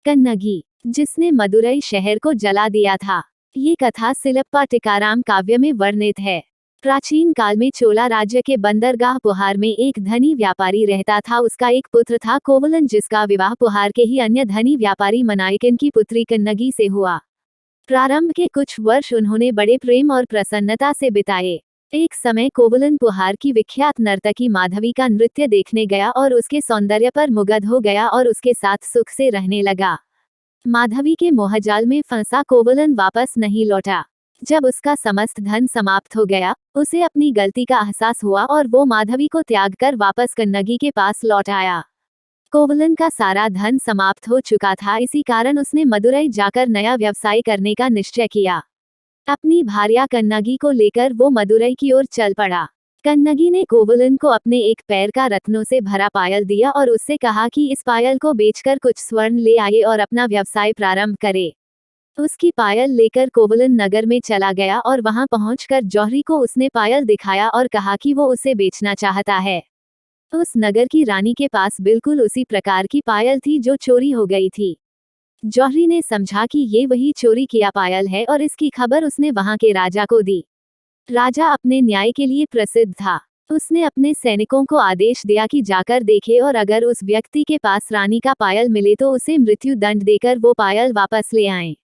कन्नगी, जिसने मदुरई शहर को जला दिया था। ये कथा सिलप्पा टिकाराम काव्य में वर्णित है। प्राचीन काल में चोला राज्य के बंदरगाह पुहार में एक धनी व्यापारी रहता था। उसका एक पुत्र था कोवलन, जिसका विवाह पुहार के ही अन्य धनी व्यापारी मनायकन की पुत्री कन्नगी से हुआ। प्रारंभ के कुछ वर्ष उन्होंने बड़े प्रेम और प्रसन्नता से बिताए। एक समय कोवलन पुहार की विख्यात नर्तकी माधवी का नृत्य देखने गया और उसके सौंदर्य पर मुग्ध हो गया और उसके साथ सुख से रहने लगा। माधवी के मोहजाल में फंसा कोवलन वापस नहीं लौटा। जब उसका समस्त धन समाप्त हो गया, उसे अपनी गलती का एहसास हुआ और वो माधवी को त्याग कर वापस कन्नगी के पास लौट आया। कोवलन का सारा धन समाप्त हो चुका था, इसी कारण उसने मदुरई जाकर नया व्यवसाय करने का निश्चय किया। अपनी भार्या कन्नगी को लेकर वो मदुरई की ओर चल पड़ा। कन्नगी ने कोवलन को अपने एक पैर का रत्नों से भरा पायल दिया और उससे कहा कि इस पायल को बेचकर कुछ स्वर्ण ले आए और अपना व्यवसाय प्रारंभ करे। उसकी पायल लेकर कोवलन नगर में चला गया और वहां पहुंचकर जौहरी को उसने पायल दिखाया और कहा कि वो उसे बेचना चाहता है। उस नगर की रानी के पास बिल्कुल उसी प्रकार की पायल थी जो चोरी हो गई थी। जौहरी ने समझा कि ये वही चोरी किया पायल है और इसकी खबर उसने वहां के राजा को दी। राजा अपने न्याय के लिए प्रसिद्ध था। उसने अपने सैनिकों को आदेश दिया कि जाकर देखे और अगर उस व्यक्ति के पास रानी का पायल मिले तो उसे मृत्यु दंड देकर वो पायल वापस ले आएं।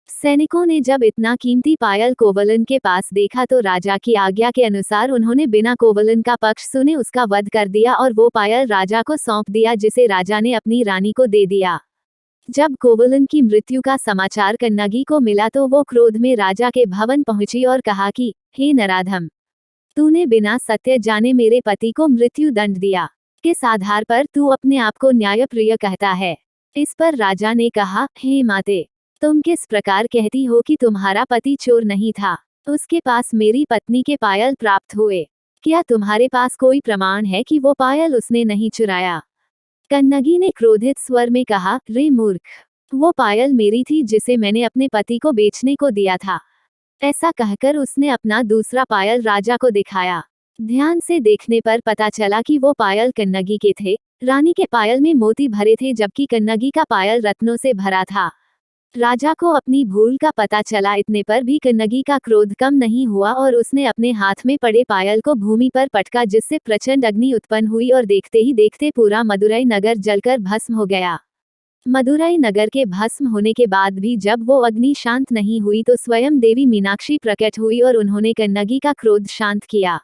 सैनिकों ने जब इतना कीमती पायल कोवलन के पास देखा तो राजा की आज्ञा के अनुसार उन्होंने बिना कोवलन का पक्ष सुने उसका वध कर दिया और वो पायल राजा को सौंप दिया, जिसे राजा ने अपनी रानी को दे दिया। जब कोवलन की मृत्यु का समाचार कन्नगी को मिला तो वो क्रोध में राजा के भवन पहुंची और कहा कि हे नराधम, तूने बिना सत्य जाने मेरे पति को मृत्यु दंड दिया। किस आधार पर तू अपने आप को न्यायप्रिय कहता है? इस पर राजा ने कहा, हे माते, तुम किस प्रकार कहती हो कि तुम्हारा पति चोर नहीं था? उसके पास मेरी पत्नी के पायल प्राप्त हुए। क्या तुम्हारे पास कोई प्रमाण है कि वो पायल उसने नहीं चुराया? कन्नगी ने क्रोधित स्वर में कहा, रे मूर्ख, वो पायल मेरी थी जिसे मैंने अपने पति को बेचने को दिया था। ऐसा कहकर उसने अपना दूसरा पायल राजा को दिखाया। ध्यान से देखने पर पता चला कि वो पायल कन्नगी के थे। रानी के पायल में मोती भरे थे जबकि कन्नगी का पायल रत्नों से भरा था। राजा को अपनी भूल का पता चला, इतने पर भी कन्नगी का क्रोध कम नहीं हुआ और उसने अपने हाथ में पड़े पायल को भूमि पर पटका, जिससे प्रचंड अग्नि उत्पन्न हुई और देखते ही देखते पूरा मदुरई नगर जलकर भस्म हो गया। मदुरई नगर के भस्म होने के बाद भी जब वो अग्नि शांत नहीं हुई तो स्वयं देवी मीनाक्षी प्रकट हुई और उन्होंने कन्नगी का क्रोध शांत किया।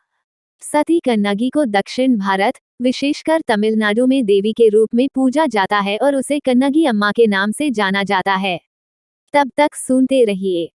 सती कन्नगी को दक्षिण भारत, विशेषकर तमिलनाडु में देवी के रूप में पूजा जाता है और उसे कन्नगी अम्मा के नाम से जाना जाता है। तब तक सुनते रहिए।